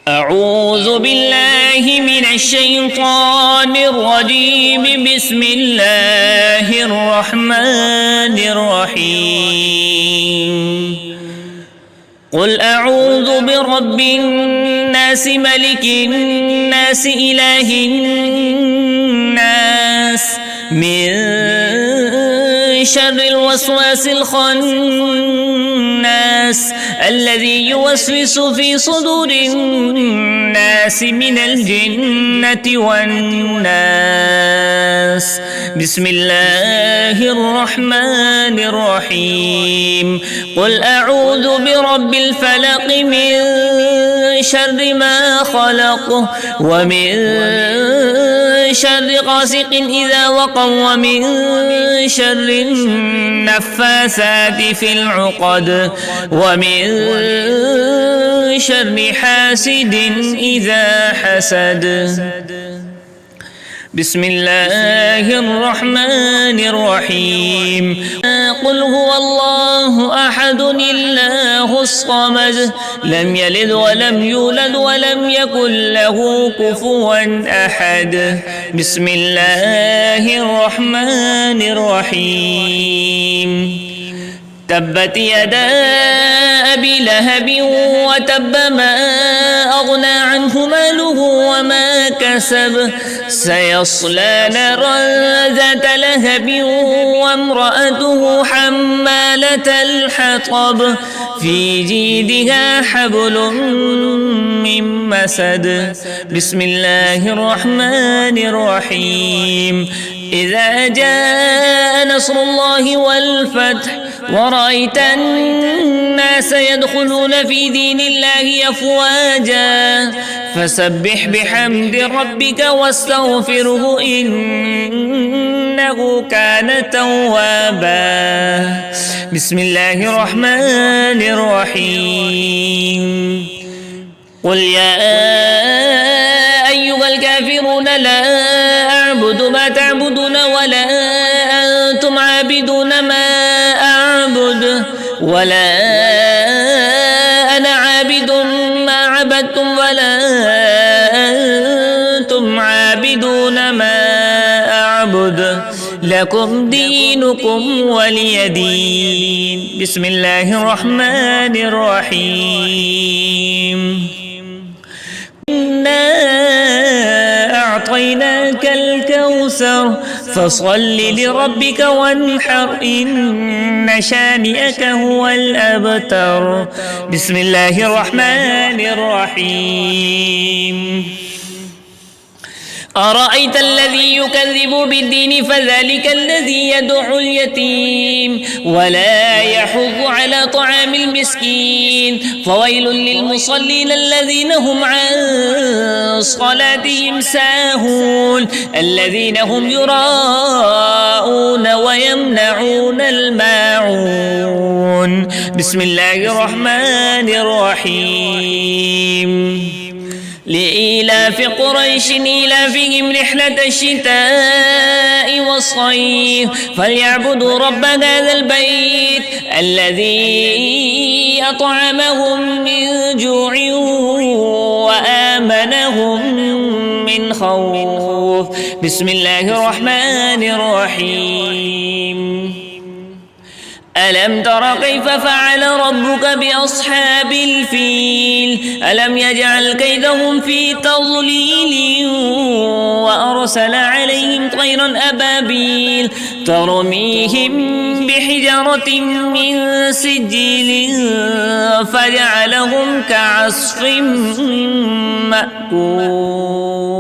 أعوذ بالله من الشيطان الرجيم. بسم الله الرحمن الرحيم. قل أعوذ برب الناس ملك الناس إله الناس من شر الوسواس الخناس الذي يوسوس في صدور الناس من الجنة والناس. بسم الله الرحمن الرحيم. قل أعوذ برب الفلق من شر ما خلق ومن شر غاسق إذا وقب ومن شر النفاثات في العقد ومن شر حاسد إذا حسد. بسم الله الرحمن الرحيم. قل هو الله أحد الله الصمد لم يلد ولم يولد ولم يكن له كفوا أحد. بسم الله الرحمن الرحيم. تبت يدا أبي لهب وتب ما أغنى عنه ماله وما كسب سيصلى نارا ذات لهب وامرأته حمالة الحطب في جيدها حبل من مسد. بسم الله الرحمن الرحيم. إذا جاء نصر الله والفتح ورأيت الناس يدخلون في دين الله أفواجا فسبح بحمد ربك واستغفره إنه كان توابا. بسم الله الرحمن الرحيم. قل يا أيها الكافرون لا أعبد ما تعبدون ولا أنتم عابدون ما أعبد ولا أنا عابد ما عبدتم ولا أنتم عابدون ما أعبد لكم دينكم ولي دين. بسم الله الرحمن الرحيم. إنا أعطيناك الكوثر فصل لربك وانحر إن شانئك هو الأبتر. بسم الله الرحمن الرحيم. أرأيت الذي يكذب بالدين فذلك الذي يدعو اليتيم ولا يحض على طعام المسكين فويل للمصلين الذين هم عن صلاتهم ساهون الذين هم يراءون ويمنعون الماعون. بسم الله الرحمن الرحيم. لإيلاف قريش إيلافهم رحلة الشتاء والصيف فليعبدوا رب هذا البيت الذي أطعمهم من جوع وآمنهم من خوف. بسم الله الرحمن الرحيم. ألم تر كيف فعل ربك بأصحاب الفيل ألم يجعل كيدهم في تضليل وأرسل عليهم طيرا أبابيل ترميهم بحجارة من سجيل فجعلهم كعصف مأكول.